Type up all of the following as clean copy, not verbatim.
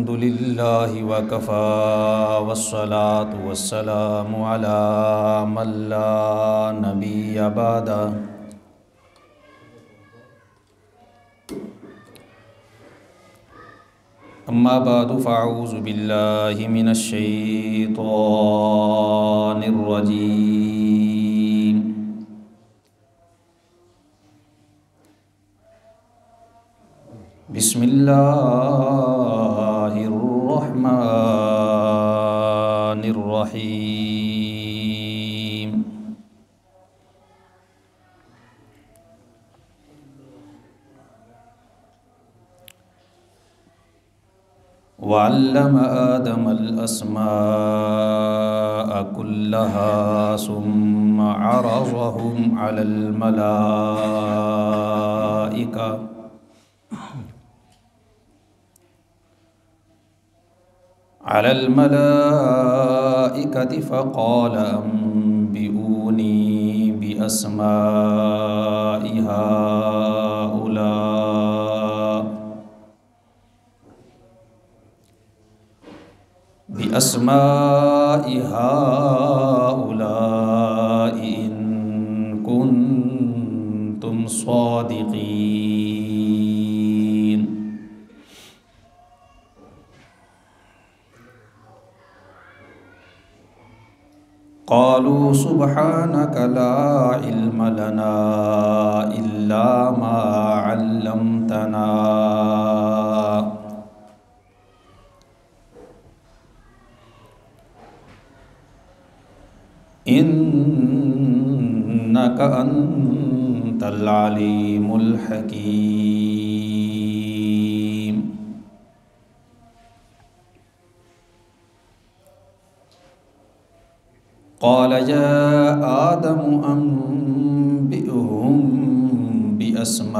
للہ وکفا والصلاة والسلام علی من لا نبی بعدہ اما بعد فاعوذ باللہ من الشیطان الرجیم بسم اللہ الرحمن الرحیم وعلم آدم الأسماء كلها ثم عرضهم على الملائكة فقال أنبئوني بأسماء هؤلاء إن كنتم صادقين قالوا سبحانك لا علم لنا إلا ما علمتنا إنك أنت العليم الحكيم قال يا آدم أنبئهم بأسمائهم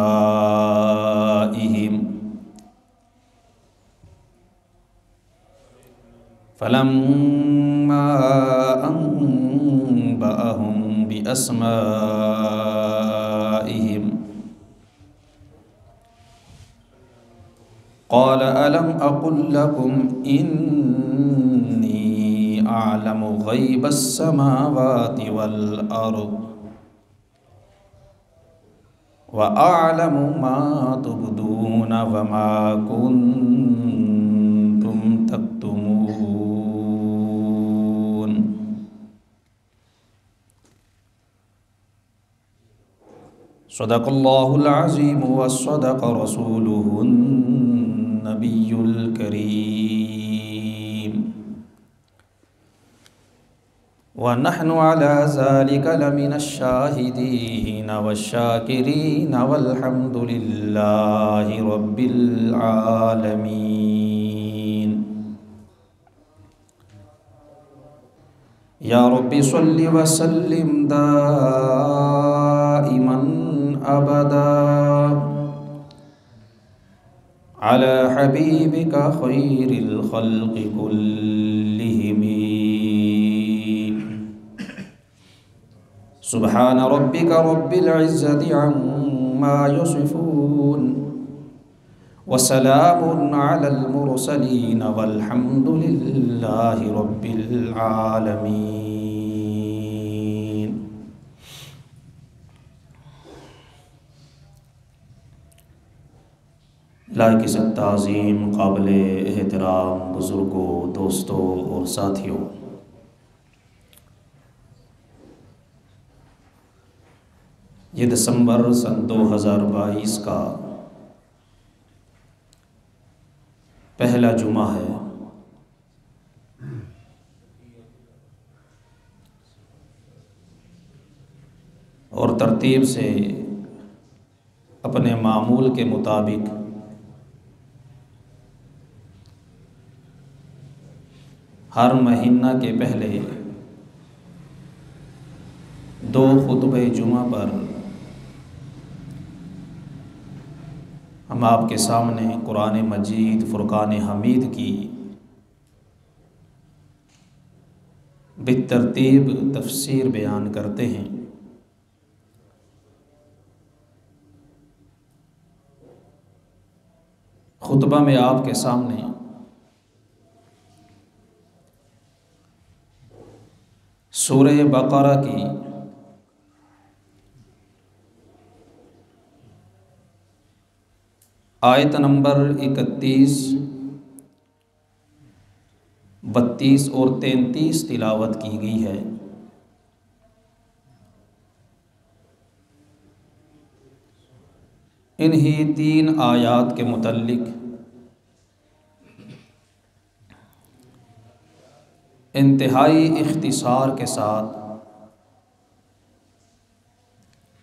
فلما أنبأهم بأسمائهم قال ألم أقل لكم إني أعلم غيب السماوات والأرض وأعلم ما تبدون وما كنتم تكتمون صدق اللہ العظیم وصدق رسوله النبی الکریم ونحن على ذلك لمن الشاهدين والشاكرين والحمد لله رب العالمين یا رب صل وسلم دائما ابدا على حبيبك خير الخلق كلهم سبحان ربك رب العزة عما يصفون وسلام على المرسلين والحمد لله رب العالمين لائق تعظیم قابل احترام بزرگوں، دوستوں اور ساتھیوں، یہ دسمبر سن 2022 کا پہلا جمعہ ہے اور ترتیب سے اپنے معمول کے مطابق ہر مہینہ کے پہلے 2 خطبہ جمعہ پر ہم آپ کے سامنے قرآن مجید فرقان حمید کی بالترتیب تفسیر بیان کرتے ہیں۔ خطبہ میں آپ کے سامنے سورہ بقرہ کی آیت نمبر 31، 32 اور 33 تلاوت کی گئی ہے۔ انہی 3 آیات کے متعلق انتہائی اختصار کے ساتھ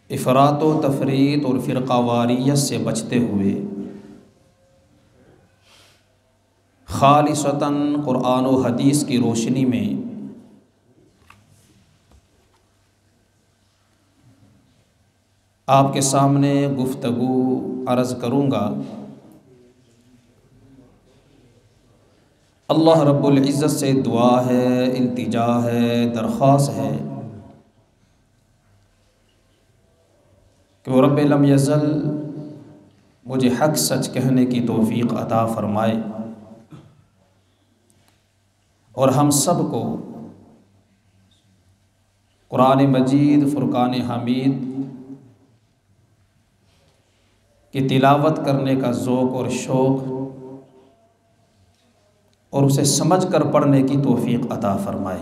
افراط و تفریط اور فرقہ واریت سے بچتے ہوئے خالصتاً قرآن و حدیث کی روشنی میں آپ کے سامنے گفتگو عرض کروں گا۔ اللہ رب العزت سے دعا ہے، التجا ہے، درخواست ہے کہ وہ رب لم یزل مجھے حق سچ کہنے کی توفیق عطا فرمائے اور ہم سب کو قرآن مجید فرقان حمید کی تلاوت کرنے کا ذوق اور شوق اور اسے سمجھ کر پڑھنے کی توفیق عطا فرمائے،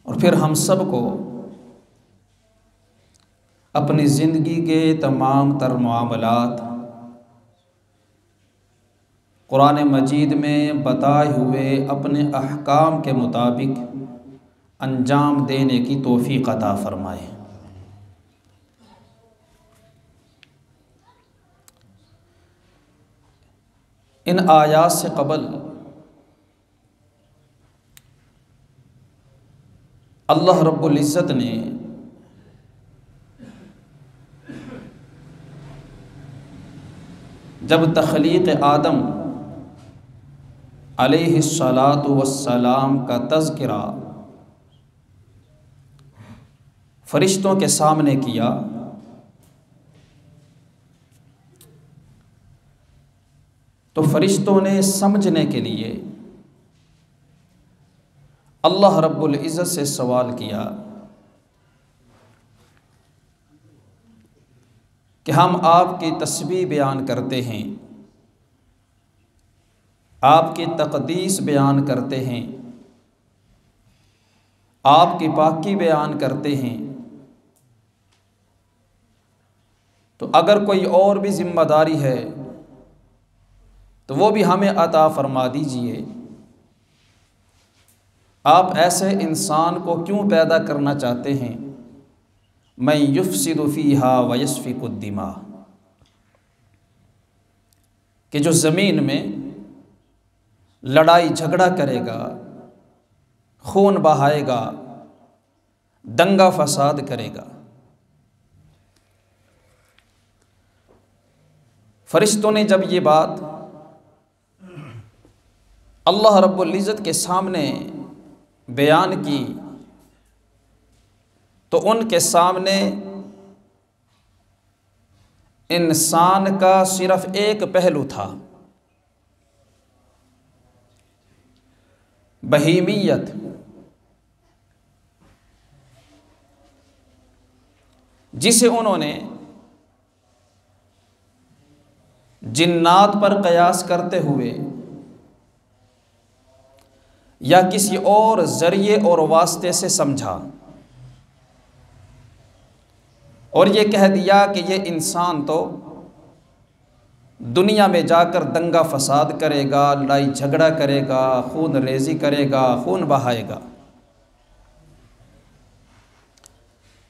اور پھر ہم سب کو اپنی زندگی کے تمام تر معاملات قرآن مجید میں بتائے ہوئے اپنے احکام کے مطابق انجام دینے کی توفیق عطا فرمائے۔ ان آیات سے قبل اللہ رب العزت نے جب تخلیق آدم علیہ الصلاۃ والسلام کا تذکرہ فرشتوں کے سامنے کیا تو فرشتوں نے سمجھنے کے لیے اللہ رب العزت سے سوال کیا کہ ہم آپ کی تسبیح بیان کرتے ہیں، آپ کی تقدیس بیان کرتے ہیں، آپ کی پاکی بیان کرتے ہیں، تو اگر کوئی اور بھی ذمہ داری ہے تو وہ بھی ہمیں عطا فرما دیجئے۔ آپ ایسے انسان کو کیوں پیدا کرنا چاہتے ہیں؟ من یفسد فیہا ویسفک الدماء، کہ جو زمین میں لڑائی جھگڑا کرے گا، خون بہائے گا، دنگا فساد کرے گا۔ فرشتوں نے جب یہ بات اللہ رب العزت کے سامنے بیان کی تو ان کے سامنے انسان کا صرف ایک پہلو تھا، بہیمیت، جسے انہوں نے جنات پر قیاس کرتے ہوئے یا کسی اور ذریعے اور واسطے سے سمجھا اور یہ کہہ دیا کہ یہ انسان تو دنیا میں جا کر دنگا فساد کرے گا، لڑائی جھگڑا کرے گا، خون ریزی کرے گا، خون بہائے گا،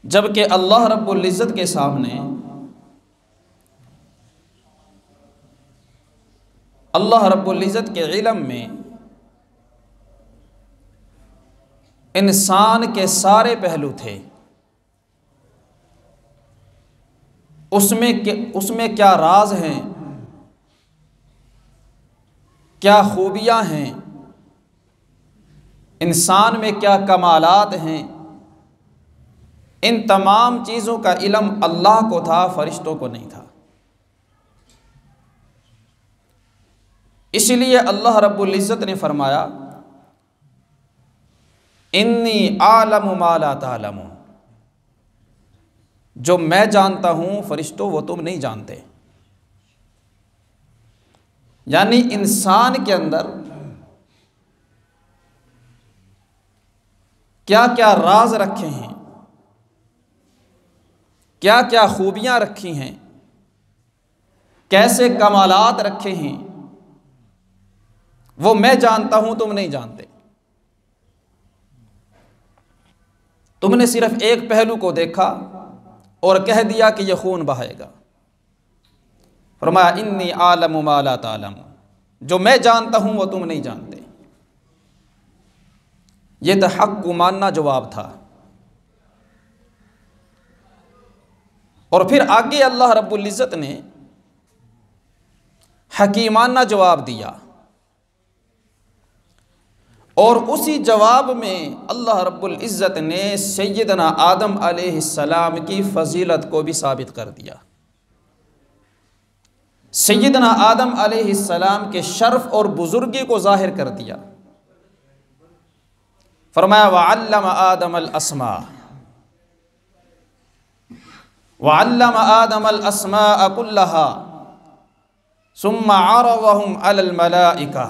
جبکہ اللہ رب العزت کے سامنے اللہ رب العزت کے علم میں انسان کے سارے پہلو تھے۔ اس میں کیا راز ہیں، کیا خوبیاں ہیں، انسان میں کیا کمالات ہیں، ان تمام چیزوں کا علم اللہ کو تھا، فرشتوں کو نہیں تھا۔ اس لیے اللہ رب العزت نے فرمایا انی اعلم ما لا تعلمون، جو میں جانتا ہوں فرشتوں وہ تم نہیں جانتے۔ یعنی انسان کے اندر کیا کیا راز رکھے ہیں، کیا کیا خوبیاں رکھی ہیں، کیسے کمالات رکھے ہیں، وہ میں جانتا ہوں تم نہیں جانتے۔ تم نے صرف ایک پہلو کو دیکھا اور کہہ دیا کہ یہ خون بہائے گا۔ فرمایا انی اعلم ما لا تعلمون، جو میں جانتا ہوں وہ تم نہیں جانتے۔ یہ تو حق کو ماننا جواب تھا۔ اور پھر آگے اللہ رب العزت نے حکیمانہ جواب دیا، اور اسی جواب میں اللہ رب العزت نے سیدنا آدم علیہ السلام کی فضیلت کو بھی ثابت کر دیا، سیدنا آدم علیہ السلام کے شرف اور بزرگی کو ظاہر کر دیا۔ فرمایا وعلم آدم الاسماء، وعلم آدم الاسماء كلها ثم عرضهم على الملائکہ،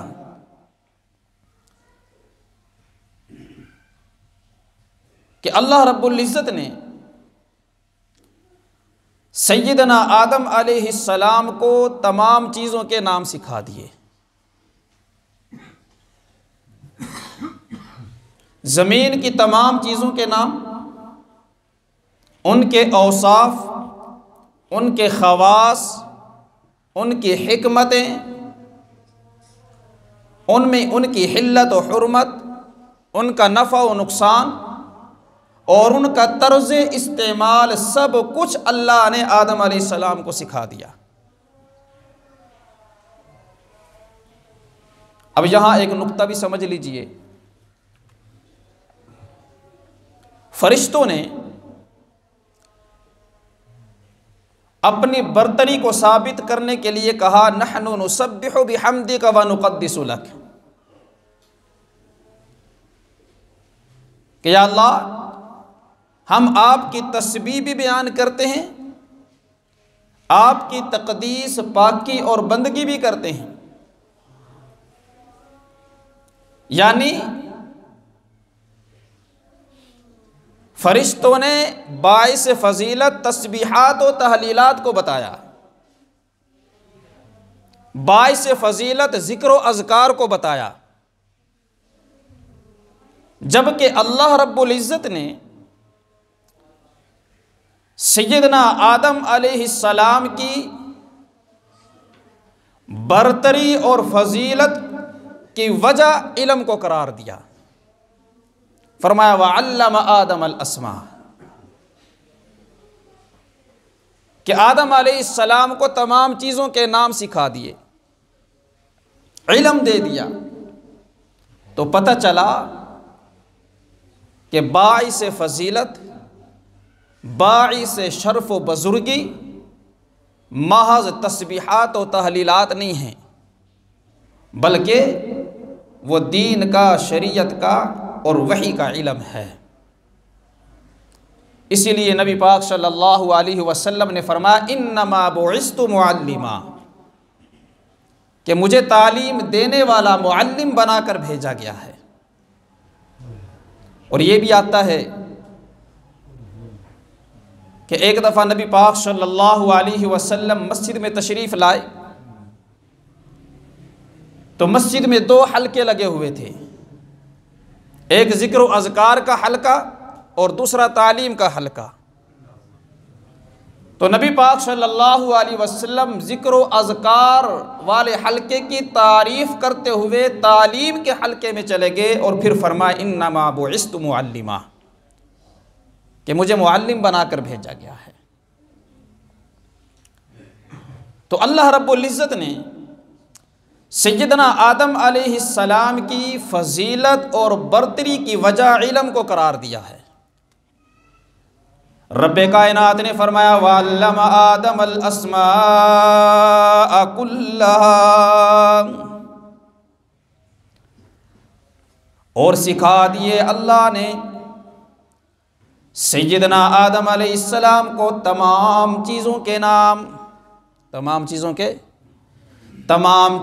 کہ اللہ رب العزت نے سیدنا آدم علیہ السلام کو تمام چیزوں کے نام سکھا دیے، زمین کی تمام چیزوں کے نام، ان کے اوصاف، ان کے خواص، ان کی حکمتیں، ان میں ان کی حلت و حرمت، ان کا نفع و نقصان اور ان کا طرز استعمال، سب کچھ اللہ نے آدم علیہ السلام کو سکھا دیا۔ اب یہاں ایک نقطہ بھی سمجھ لیجئے، فرشتوں نے اپنی برتری کو ثابت کرنے کے لیے کہا نحن نسبح بحمدک ونقدس لک، کہ یا اللہ ہم آپ کی تسبیح بھی بیان کرتے ہیں، آپ کی تقدیس، پاکی اور بندگی بھی کرتے ہیں۔ یعنی فرشتوں نے باعث فضیلت تسبیحات و تحلیلات کو بتایا، باعث فضیلت ذکر و اذکار کو بتایا، جبکہ اللہ رب العزت نے سیدنا آدم علیہ السلام کی برتری اور فضیلت کی وجہ علم کو قرار دیا۔ فرمایا وعلم آدم الاسماء، کہ آدم علیہ السلام کو تمام چیزوں کے نام سکھا دیے، علم دے دیا۔ تو پتہ چلا کہ باعث فضیلت، باعث شرف و بزرگی محض تسبیحات و تحلیلات نہیں ہیں، بلکہ وہ دین کا، شریعت کا اور وحی کا علم ہے۔ اسی لیے نبی پاک صلی اللہ علیہ وسلم نے فرمایا انما بعثت معلما، کہ مجھے تعلیم دینے والا معلم بنا کر بھیجا گیا ہے۔ اور یہ بھی آتا ہے کہ ایک دفعہ نبی پاک صلی اللہ علیہ وسلم مسجد میں تشریف لائے تو مسجد میں 2 حلقے لگے ہوئے تھے، ایک ذکر و اذکار کا حلقہ اور دوسرا تعلیم کا حلقہ۔ تو نبی پاک صلی اللہ علیہ وسلم ذکر و اذکار والے حلقے کی تعریف کرتے ہوئے تعلیم کے حلقے میں چلے گئے، اور پھر فرمایا انما بعثت معلما، کہ مجھے معلم بنا کر بھیجا گیا ہے۔ تو اللہ رب العزت نے سیدنا آدم علیہ السلام کی فضیلت اور برتری کی وجہ علم کو قرار دیا ہے۔ رب کائنات نے فرمایا وَعَلَّمَ آدَمَ الْأَسْمَاءَ كُلَّهَا، اور سکھا دیے اللہ نے سیدنا آدم علیہ السلام کو تمام چیزوں کے نام، تمام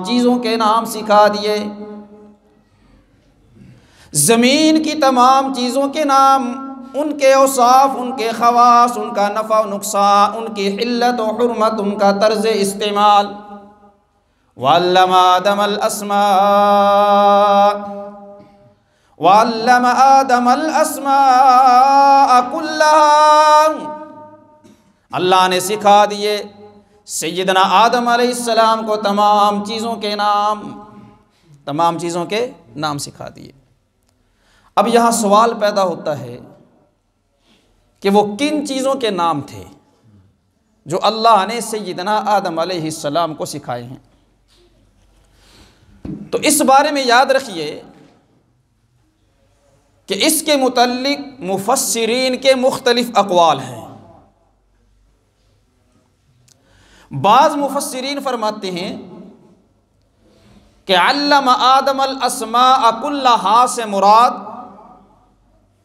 چیزوں کے نام سکھا دیے، زمین کی تمام چیزوں کے نام، ان کے اوصاف، ان کے خواص، ان کا نفع و نقصان، ان کی حلت و حرمت، ان کا طرز استعمال۔ وعلم آدم الاسماء كلها، اللہ نے سکھا دیے سیدنا آدم علیہ السلام کو تمام چیزوں کے نام سکھا دیے۔ اب یہاں سوال پیدا ہوتا ہے کہ وہ کن چیزوں کے نام تھے جو اللہ نے سیدنا آدم علیہ السلام کو سکھائے ہیں؟ تو اس بارے میں یاد رکھیے کہ اس کے متعلق مفسرین کے مختلف اقوال ہیں۔ بعض مفسرین فرماتے ہیں کہ علم آدم الاسماء کلہا سے مراد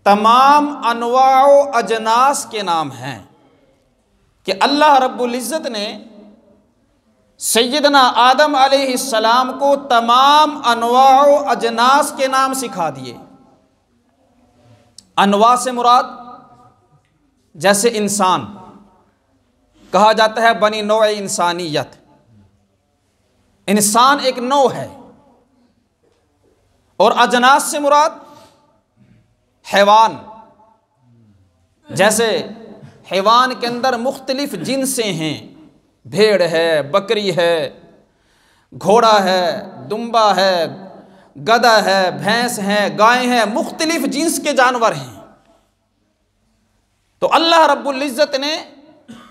تمام انواع و اجناس کے نام ہیں، کہ اللہ رب العزت نے سیدنا آدم علیہ السلام کو تمام انواع و اجناس کے نام سکھا دیے۔ انواع سے مراد جیسے انسان کہا جاتا ہے بنی نوع انسانیت، انسان ایک نوع ہے، اور اجناس سے مراد حیوان، جیسے حیوان کے اندر مختلف جنسیں ہیں، بھیڑ ہے، بکری ہے، گھوڑا ہے، دمبا ہے، گدھا ہے، بھینس ہے، گائے ہیں، مختلف جنس کے جانور ہیں۔ تو اللہ رب العزت نے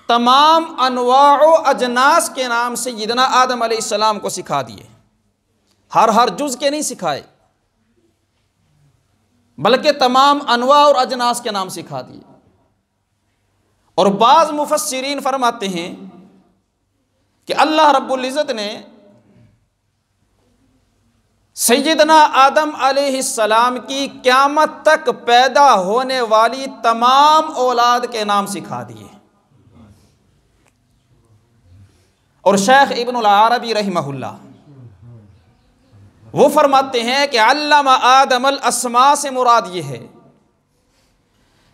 تمام انواع و اجناس کے نام سیدنا آدم علیہ السلام کو سکھا دیے، ہر جز کے نہیں سکھائے، بلکہ تمام انواع اور اجناس کے نام سکھا دیے۔ اور بعض مفسرین فرماتے ہیں کہ اللہ رب العزت نے سیدنا آدم علیہ السلام کی قیامت تک پیدا ہونے والی تمام اولاد کے نام سکھا دیے۔ اور شیخ ابن العربی رحمہ اللہ وہ فرماتے ہیں کہ علم آدم الاسماء سے مراد یہ ہے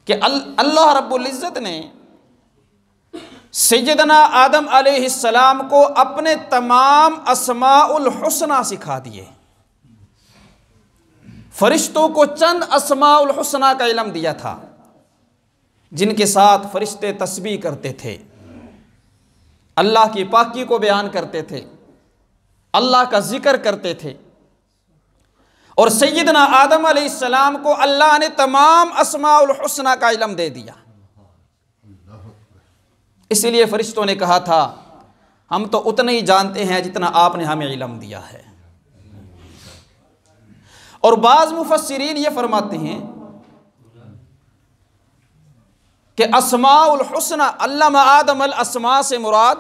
کہ اللہ رب العزت نے سیدنا آدم علیہ السلام کو اپنے تمام اسماء الحسنہ سکھا دیے۔ فرشتوں کو چند اسماء الحسنہ کا علم دیا تھا جن کے ساتھ فرشتے تسبیح کرتے تھے، اللہ کی پاکی کو بیان کرتے تھے، اللہ کا ذکر کرتے تھے۔ اور سیدنا آدم علیہ السلام کو اللہ نے تمام اسماء الحسنہ کا علم دے دیا۔ اس لیے فرشتوں نے کہا تھا ہم تو اتنا ہی جانتے ہیں جتنا آپ نے ہمیں علم دیا ہے۔ اور بعض مفسرین یہ فرماتے ہیں کہ اسماء الحسنہ علم آدم الاسماء سے مراد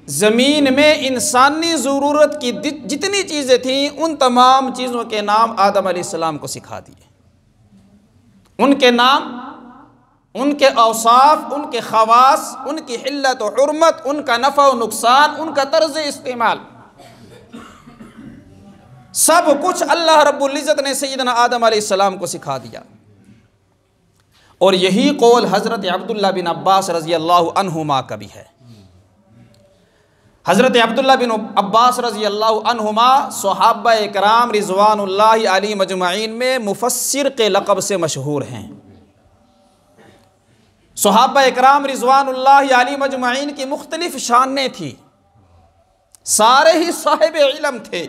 زمین میں انسانی ضرورت کی جتنی چیزیں تھیں ان تمام چیزوں کے نام آدم علیہ السلام کو سکھا دیے۔ ان کے نام، ان کے اوصاف، ان کے خواص، ان کی حلت و حرمت، ان کا نفع و نقصان، ان کا طرز استعمال، سب کچھ اللہ رب العزت نے سیدنا آدم علیہ السلام کو سکھا دیا۔ اور یہی قول حضرت عبداللہ بن عباس رضی اللہ عنہما کا بھی ہے۔ حضرت عبداللہ بن عباس رضی اللہ عنہما صحابہ اکرام رضوان اللہ علیہ مجمعین میں مفسر کے لقب سے مشہور ہیں۔ صحابہ اکرام رضوان اللہ علیہ مجمعین کی مختلف شانیں تھی، سارے ہی صاحب علم تھے،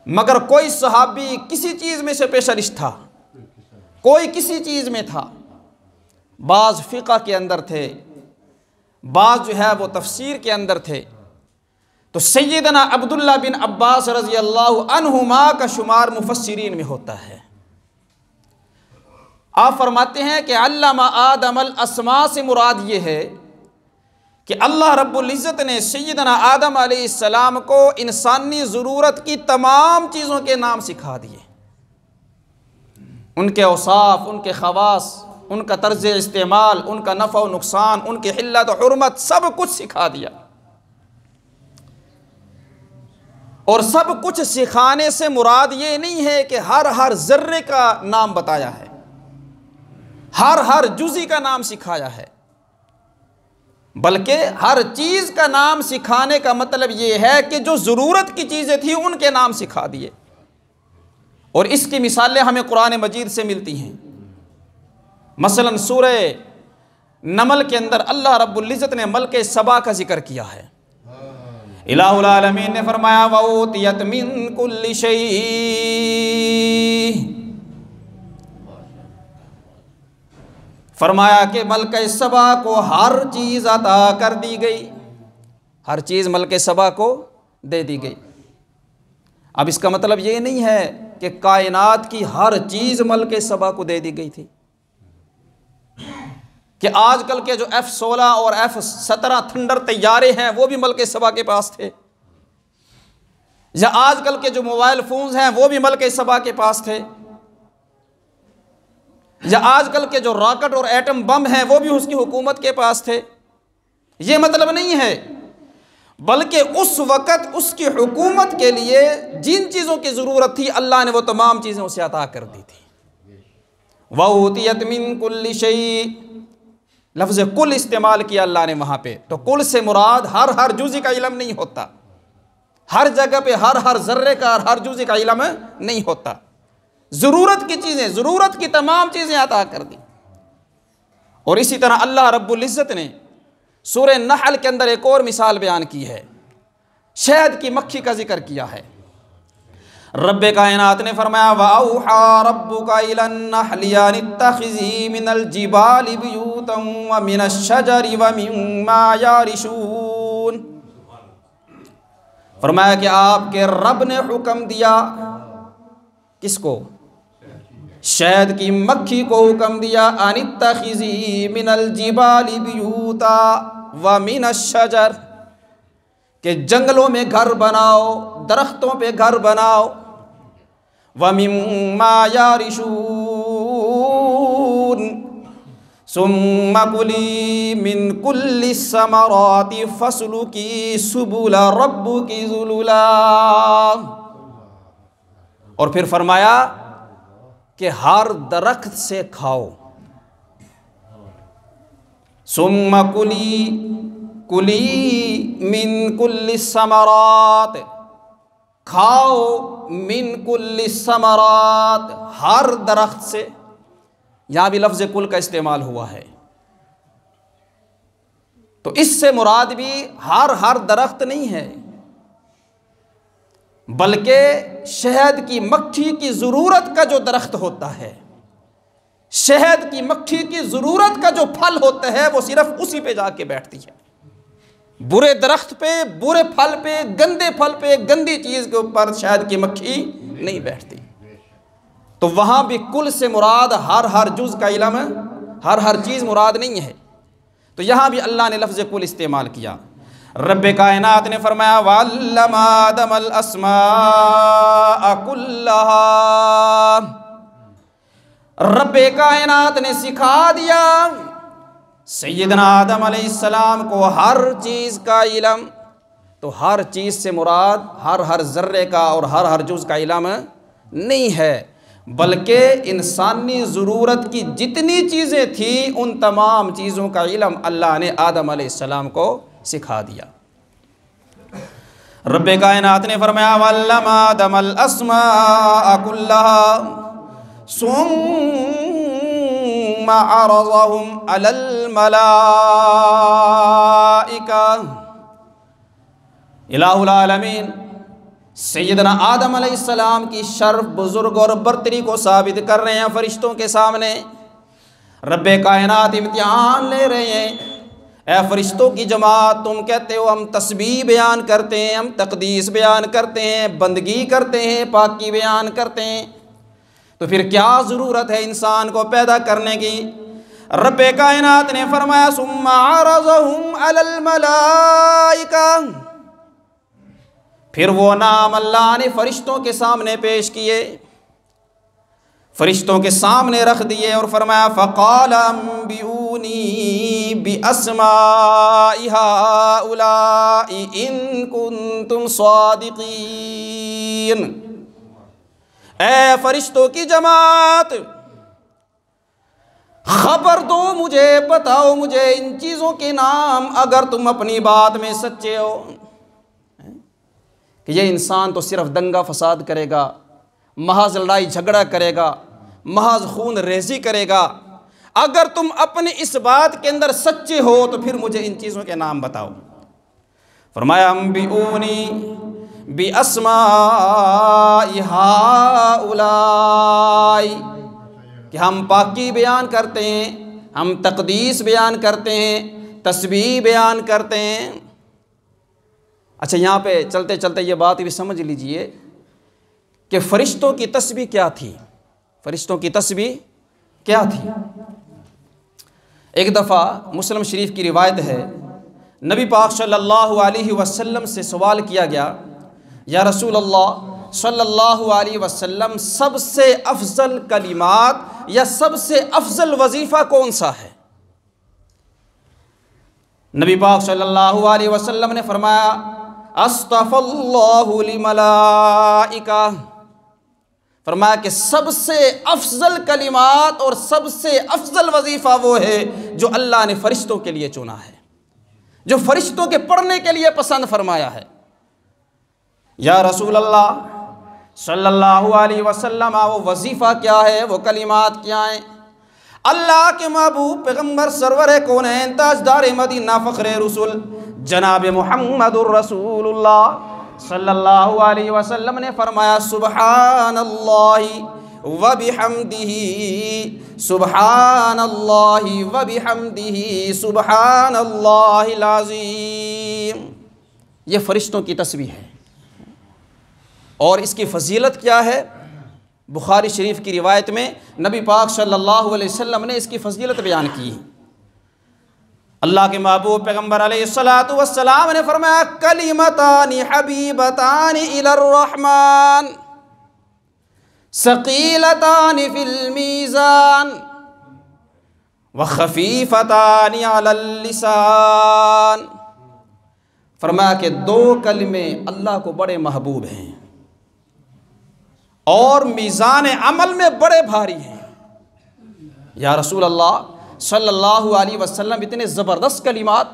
مگر کوئی صحابی کسی چیز میں سے پیشرش تھا، کوئی کسی چیز میں تھا۔ بعض فقہ کے اندر تھے، بعض جو ہے وہ تفسیر کے اندر تھے۔ تو سیدنا عبداللہ بن عباس رضی اللہ عنہما کا شمار مفسرین میں ہوتا ہے۔ آپ فرماتے ہیں کہ علم آدم الاسماء سے مراد یہ ہے کہ اللہ رب العزت نے سیدنا آدم علیہ السلام کو انسانی ضرورت کی تمام چیزوں کے نام سکھا دیے، ان کے اوصاف، ان کے خواص، ان کا طرز استعمال، ان کا نفع و نقصان، ان کی حلت و حرمت، سب کچھ سکھا دیا۔ اور سب کچھ سکھانے سے مراد یہ نہیں ہے کہ ہر ذرے کا نام بتایا ہے، ہر جزئی کا نام سکھایا ہے، بلکہ ہر چیز کا نام سکھانے کا مطلب یہ ہے کہ جو ضرورت کی چیزیں تھیں ان کے نام سکھا دیے۔ اور اس کی مثالیں ہمیں قرآن مجید سے ملتی ہیں۔ مثلا سورہ نمل کے اندر اللہ رب العزت نے ملک سبا کا ذکر کیا ہے۔ الہ العالمین نے فرمایا وَأُوتِيَتْ مِن كُلِّ شَيْءٍ، فرمایا کہ ملکہ سبا کو ہر چیز عطا کر دی گئی، ہر چیز ملکہ سبا کو دے دی گئی۔ اب اس کا مطلب یہ نہیں ہے کہ کائنات کی ہر چیز ملکہ سبا کو دے دی گئی تھی، کہ آج کل کے جو F-16 اور F-17 تھنڈر طیارے ہیں وہ بھی ملکہ سبا کے پاس تھے، یا آج کل کے جو موبائل فونز ہیں وہ بھی ملکہ سبا کے پاس تھے، یا آج کل کے جو راکٹ اور ایٹم بم ہیں وہ بھی اس کی حکومت کے پاس تھے۔ یہ مطلب نہیں ہے، بلکہ اس وقت اس کی حکومت کے لیے جن چیزوں کی ضرورت تھی اللہ نے وہ تمام چیزیں اسے عطا کر دی تھی۔ وَأُوتِيَتْ مِن كُلِّ شَيْءٍ، لفظ کل استعمال کیا اللہ نے وہاں پہ، تو کل سے مراد ہر جزئی کا علم نہیں ہوتا، ہر جگہ پہ ہر ذرے کا اور ہر جزئی کا علم نہیں ہوتا، ضرورت کی چیزیں، ضرورت کی تمام چیزیں عطا کر دی۔ اور اسی طرح اللہ رب العزت نے سورہ نحل کے اندر ایک اور مثال بیان کی ہے، شہد کی مکھی کا ذکر کیا ہے۔ رب کائنات نے فرمایا وَأَوْحَى رَبُّكَ إِلَى النَّحْلِ أَنِ اتَّخِذِي مِنَ الْجِبَالِ بُيُوتًا وَمِنَ الشَّجَرِ وَمِمَّا يَعْرِشُونَ، فرمایا کہ آپ کے رب نے حکم دیا، کس کو؟ شہد کی مکھی کو حکم دیا، أَنِ اتَّخِذِي مِنَ الْجِبَالِ بُيُوتًا وَمِنَ الشَّجَرِ، کہ جنگلوں میں گھر بناؤ، درختوں پہ گھر بناؤ، وَمِمَّا يَعْرِشُونَ ثُمَّ كُلِي مِن كُلِّ الثَّمَرَاتِ فَاسْلُكِي سُبُلَ رَبِّكِ ذُلُلًا، اور پھر فرمایا کہ ہر درخت سے کھاؤ، ثُمَّ کُلی من کل الثمرات، کھاؤ من کل الثمرات، ہر درخت سے، یہاں بھی لفظ کل کا استعمال ہوا ہے، تو اس سے مراد بھی ہر درخت نہیں ہے، بلکہ شہد کی مکھی کی ضرورت کا جو درخت ہوتا ہے، شہد کی مکھی کی ضرورت کا جو پھل ہوتا ہے وہ صرف اسی پہ جا کے بیٹھتی ہے، برے درخت پہ، برے پھل پہ، گندے پھل پہ، گندی چیز کے اوپر شہد کی مکھی نہیں بیٹھتی۔ تو وہاں بھی کل سے مراد ہر جز کا علم، ہر چیز مراد نہیں ہے، تو یہاں بھی اللہ نے لفظ کل استعمال کیا۔ رب کائنات نے فرمایا وَعَلَّمَ آدَمَ الْأَسْمَاءَ كُلَّهَا، رب کائنات نے سکھا دیا سیدنا آدم علیہ السلام کو ہر چیز کا علم، تو ہر چیز سے مراد ہر ذرے کا اور ہر جز کا علم نہیں ہے، بلکہ انسانی ضرورت کی جتنی چیزیں تھیں ان تمام چیزوں کا علم اللہ نے آدم علیہ السلام کو سکھا دیا۔ رب کائنات نے فرمایا وَعَلَّمَ آدَمَ الْأَسْمَاءَ كُلَّهَا ثُمَّ عَرَضَهُمْ عَلَى الْمَلَائِكَةِ، الہ العالمین سیدنا آدم علیہ السلام کی شرف، بزرگ اور برتری کو ثابت کر رہے ہیں فرشتوں کے سامنے۔ رب کائنات امتحان لے رہے ہیں، اے فرشتوں کی جماعت، تم کہتے ہو ہم تسبیح بیان کرتے ہیں، ہم تقدیس بیان کرتے ہیں، بندگی کرتے ہیں، پاکی بیان کرتے ہیں، تو پھر کیا ضرورت ہے انسان کو پیدا کرنے کی؟ رب کائنات نے فرمایا ثم عرضهم علی الملائکہ، پھر وہ نام اللہ نے فرشتوں کے سامنے پیش کیے، فرشتوں کے سامنے رکھ دیے اور فرمایا فقال انبئونی باسماء هؤلاء ان کنتم صادقین، اے فرشتوں کی جماعت خبر دو مجھے، بتاؤ مجھے ان چیزوں کے نام اگر تم اپنی بات میں سچے ہو کہ یہ انسان تو صرف دنگا فساد کرے گا، محض لڑائی جھگڑا کرے گا، محض خون ریزی کرے گا، اگر تم اپنی اس بات کے اندر سچے ہو تو پھر مجھے ان چیزوں کے نام بتاؤ۔ فرمایا انبئونی باسماء ہؤلاء، کہ ہم پاکی بیان کرتے ہیں، ہم تقدیس بیان کرتے ہیں، تسبیح بیان کرتے ہیں۔ اچھا یہاں پہ چلتے چلتے یہ بات بھی سمجھ لیجئے کہ فرشتوں کی تسبیح کیا تھی، فرشتوں کی تسبیح کیا تھی۔ ایک دفعہ مسلم شریف کی روایت ہے، نبی پاک صلی اللہ علیہ وسلم سے سوال کیا گیا، یا رسول اللہ صلی اللہ علیہ وسلم سب سے افضل کلمات یا سب سے افضل وظیفہ کون سا ہے؟ نبی پاک صلی اللہ علیہ وسلم نے فرمایا اصطفى اللہ لملائکہ، فرمایا کہ سب سے افضل کلمات اور سب سے افضل وظیفہ وہ ہے جو اللہ نے فرشتوں کے لیے چنا ہے، جو فرشتوں کے پڑھنے کے لیے پسند فرمایا ہے۔ یا رسول اللہ صلی اللہ علیہ وسلم وہ وظیفہ کیا ہے، وہ کلمات کیا ہیں؟ اللہ کے محبوب پیغمبر سرور کونین تاجدار مدینہ فخر رسول جناب محمد الرسول اللہ صلی اللہ علیہ وسلم نے فرمایا سبحان اللہ وبحمدہ، سبحان اللہ وبحمدہ، سبحان اللہ العظیم۔ یہ فرشتوں کی تسبیح ہے، اور اس کی فضیلت کیا ہے؟ بخاری شریف کی روایت میں نبی پاک صلی اللہ علیہ وسلم نے اس کی فضیلت بیان کی۔ اللہ کے محبوب پیغمبر علیہ السلام نے فرمایا کلمتان حبیبتان الی الرحمن ثقیلتان فی المیزان وخفیفتان علی اللسان، فرمایا کہ دو کلمے اللہ کو بڑے محبوب ہیں اور میزان عمل میں بڑے بھاری ہیں۔ یا رسول اللہ صلی اللہ علیہ وسلم اتنے زبردست کلمات،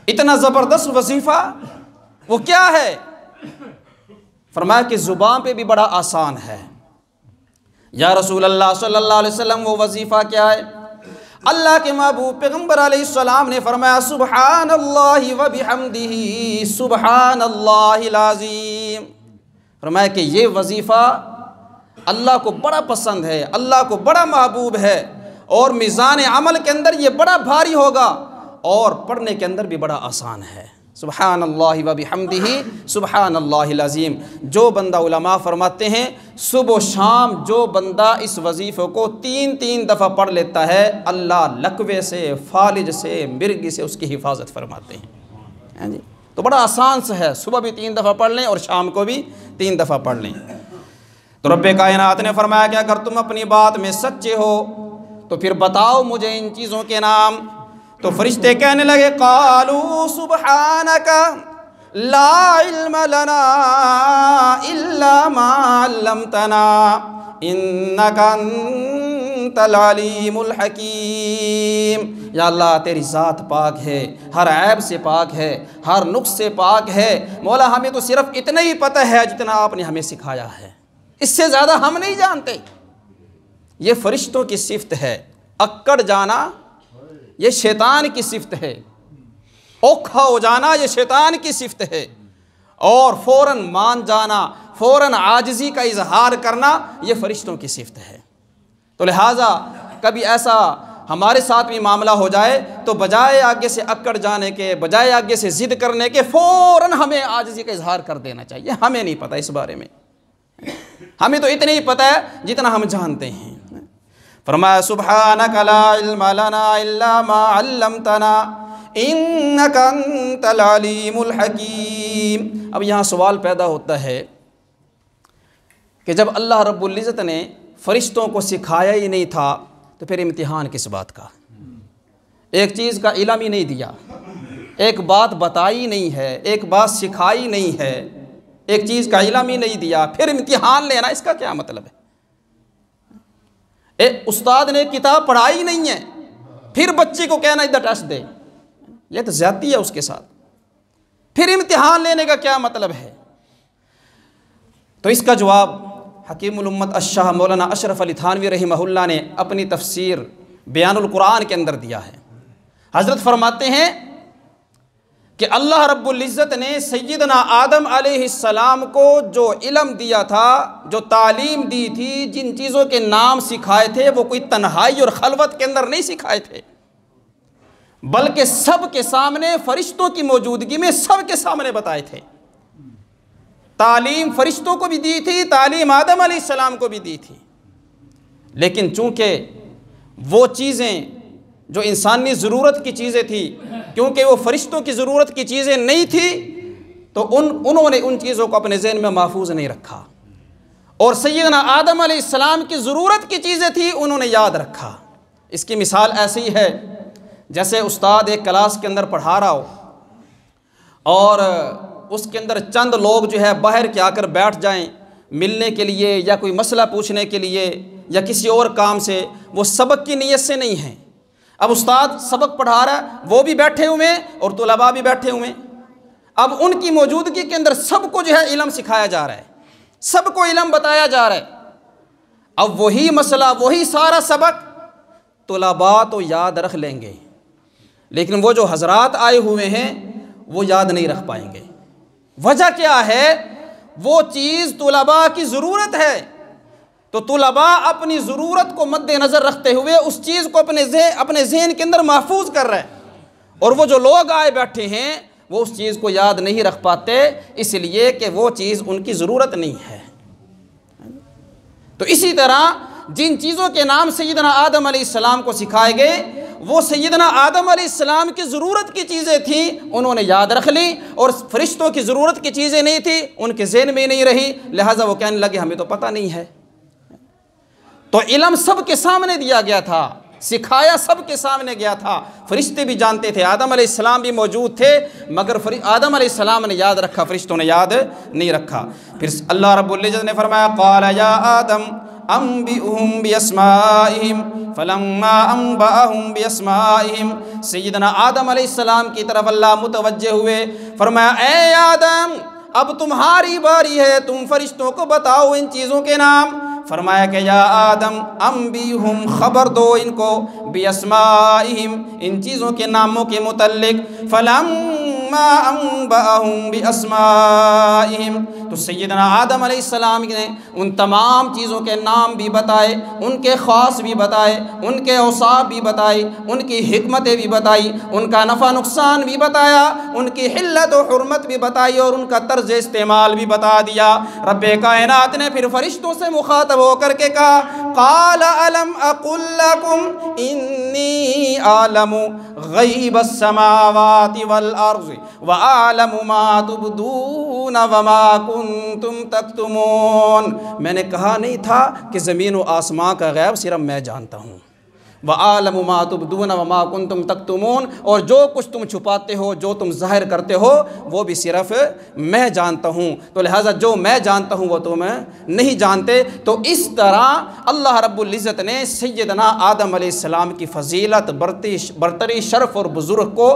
اتنا زبردست وظیفہ وہ کیا ہے؟ فرمایا کہ زبان پہ بھی بڑا آسان ہے۔ یا رسول اللہ صلی اللہ علیہ وسلم وہ وظیفہ کیا ہے؟ اللہ کے محبوب پیغمبر علیہ السلام نے فرمایا سبحان اللہ وبحمدہ، سبحان اللہ العظیم۔ فرمایا کہ یہ وظیفہ اللہ کو بڑا پسند ہے، اللہ کو بڑا محبوب ہے، اور میزان عمل کے اندر یہ بڑا بھاری ہوگا اور پڑھنے کے اندر بھی بڑا آسان ہے۔ سبحان اللہ وبحمدہ، سبحان اللہ العظیم۔ جو بندہ علماء فرماتے ہیں صبح و شام جو بندہ اس وظیفے کو 3 دفعہ پڑھ لیتا ہے، اللہ لقوے سے، فالج سے، مرگی سے اس کی حفاظت فرماتے ہیں۔ تو بڑا آسان سے ہے، صبح بھی 3 دفعہ پڑھ لیں اور شام کو بھی 3 دفعہ پڑھ لیں۔ تو رب کائنات نے فرمایا کہ اگر تم اپنی بات میں سچے ہو تو پھر بتاؤ مجھے ان چیزوں کے نام۔ تو فرشتے کہنے لگے قالوا سبحانک لا علم لنا الا ما علمتنا انک انت العلیم الحکیم۔ یا اللہ تیری ذات پاک ہے، ہر عیب سے پاک ہے، ہر نقص سے پاک ہے، مولا ہمیں تو صرف اتنا ہی پتہ ہے جتنا آپ نے ہمیں سکھایا ہے، اس سے زیادہ ہم نہیں جانتے۔ یہ فرشتوں کی صفت ہے۔ اکڑ جانا یہ شیطان کی صفت ہے، اوکھا ہو جانا یہ شیطان کی صفت ہے، اور فوراً مان جانا، فوراً عاجزی کا اظہار کرنا یہ فرشتوں کی صفت ہے۔ تو لہٰذا کبھی ایسا ہمارے ساتھ بھی معاملہ ہو جائے تو بجائے آگے سے اکڑ جانے کے، بجائے آگے سے ضد کرنے کے، فوراً ہمیں عاجزی کا اظہار کر دینا چاہیے۔ ہمیں نہیں پتہ اس بارے میں، ہمیں تو اتنا ہی پتہ ہے جتنا ہم جانتے ہیں۔ فرمایا سبحانک لا علم لنا الا ما علمتنا انک انت العلیم الحکیم۔ اب یہاں سوال پیدا ہوتا ہے کہ جب اللہ رب العزت نے فرشتوں کو سکھایا ہی نہیں تھا تو پھر امتحان کس بات کا؟ ایک چیز کا علم ہی نہیں دیا، ایک بات بتائی نہیں ہے، ایک بات سکھائی نہیں ہے، ایک چیز کا علم ہی نہیں دیا، پھر امتحان لینا، اس کا کیا مطلب ہے؟ استاد نے کتاب پڑھائی نہیں ہے، پھر بچے کو کہنا ادھر ٹیسٹ دے، یہ تو زیادتی ہے اس کے ساتھ۔ پھر امتحان لینے کا کیا مطلب ہے؟ تو اس کا جواب حکیم الامت الشاہ مولانا اشرف علی تھانوی رحمہ اللہ نے اپنی تفسیر بیان القرآن کے اندر دیا ہے۔ حضرت فرماتے ہیں کہ اللہ رب العزت نے سیدنا آدم علیہ السلام کو جو علم دیا تھا، جو تعلیم دی تھی، جن چیزوں کے نام سکھائے تھے، وہ کوئی تنہائی اور خلوت کے اندر نہیں سکھائے تھے، بلکہ سب کے سامنے، فرشتوں کی موجودگی میں سب کے سامنے بتائے تھے۔ تعلیم فرشتوں کو بھی دی تھی، تعلیم آدم علیہ السلام کو بھی دی تھی، لیکن چونکہ وہ چیزیں جو انسانی ضرورت کی چیزیں تھی، کیونکہ وہ فرشتوں کی ضرورت کی چیزیں نہیں تھی، تو انہوں نے ان چیزوں کو اپنے ذہن میں محفوظ نہیں رکھا، اور سیدنا آدم علیہ السلام کی ضرورت کی چیزیں تھی انہوں نے یاد رکھا۔ اس کی مثال ایسی ہے جیسے استاد ایک کلاس کے اندر پڑھا رہا ہو اور اس کے اندر چند لوگ جو ہے باہر کے آ کر بیٹھ جائیں ملنے کے لیے یا کوئی مسئلہ پوچھنے کے لیے یا کسی اور کام سے، وہ سبق کی نیت سے نہیں ہیں۔ اب استاد سبق پڑھا رہا ہے، وہ بھی بیٹھے ہوئے ہیں اور طلباء بھی بیٹھے ہوئے ہیں۔ اب ان کی موجودگی کے اندر سب کو جو ہے علم سکھایا جا رہا ہے، سب کو علم بتایا جا رہا ہے۔ اب وہی مسئلہ، وہی سارا سبق طلباء تو یاد رکھ لیں گے، لیکن وہ جو حضرات آئے ہوئے ہیں وہ یاد نہیں رکھ پائیں گے۔ وجہ کیا ہے؟ وہ چیز طلباء کی ضرورت ہے، تو طلباء اپنی ضرورت کو مد نظر رکھتے ہوئے اس چیز کو اپنے ذہن کے اندر محفوظ کر رہے ہیں، اور وہ جو لوگ آئے بیٹھے ہیں وہ اس چیز کو یاد نہیں رکھ پاتے، اس لیے کہ وہ چیز ان کی ضرورت نہیں ہے۔ تو اسی طرح جن چیزوں کے نام سیدنا آدم علیہ السلام کو سکھائے گئے، وہ سیدنا آدم علیہ السلام کی ضرورت کی چیزیں تھیں، انہوں نے یاد رکھ لی، اور فرشتوں کی ضرورت کی چیزیں نہیں تھیں، ان کے ذہن میں نہیں رہی، لہٰذا وہ کہنے لگے ہمیں تو پتہ نہیں ہے۔ تو علم سب کے سامنے دیا گیا تھا، سکھایا سب کے سامنے گیا تھا، فرشتے بھی جانتے تھے، آدم علیہ السلام بھی موجود تھے، مگر آدم علیہ السلام نے یاد رکھا، فرشتوں نے یاد نہیں رکھا۔ پھر اللہ رب العزت نے فرمایا قال یا آدم انبئہم باسمائہم فلما انبأہم باسمائہم، سیدنا آدم علیہ السلام کی طرف اللہ متوجہ ہوئے، فرمایا اے آدم اب تمہاری باری ہے، تم فرشتوں کو بتاؤ ان چیزوں کے نام۔ فرمایا کہ یا آدم انبئہم، خبر دو ان کو، باسمائہم، ان چیزوں کے ناموں کے متعلق۔ فلما انبأہم باسمائہم، تو سیدنا آدم علیہ السلام نے ان تمام چیزوں کے نام بھی بتائے، ان کے خاص بھی بتائے، ان کے اوصاف بھی بتائی، ان کی حکمتیں بھی بتائی، ان کا نفع نقصان بھی بتایا، ان کی حلت و حرمت بھی بتائی، اور ان کا طرز استعمال بھی بتا دیا۔ رب کائنات نے پھر فرشتوں سے مخاطب ہو کر کے کہا قال الم اقل لکم انی اعلم غیب السماوات والارض واعلم ما تبدون وما کنتم تکتمون، میں نے کہا نہیں تھا کہ زمین و آسمان کا غیب صرف میں جانتا ہوں، وَأَعْلَمُ مَا تُبْدُونَ وَمَا كُنْتُمْ تَكْتُمُونَ، اور جو کچھ تم چھپاتے ہو، جو تم ظاہر کرتے ہو، وہ بھی صرف میں جانتا ہوں، تو لہٰذا جو میں جانتا ہوں وہ تم نہیں جانتے۔ تو اس طرح اللہ رب العزت نے سیدنا آدم علیہ السلام کی فضیلت، برتری، شرف اور بزرگ کو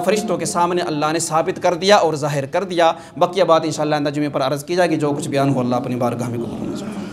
فرشتوں کے سامنے اللہ نے ثابت کر دیا اور ظاہر کر دیا۔ بقیہ بات انشاءاللہ آئندہ جمعے پر عرض کی جائے گی، جو کچھ بیان ہو اللہ اپنی بارگاہ میں قبول فرمائے۔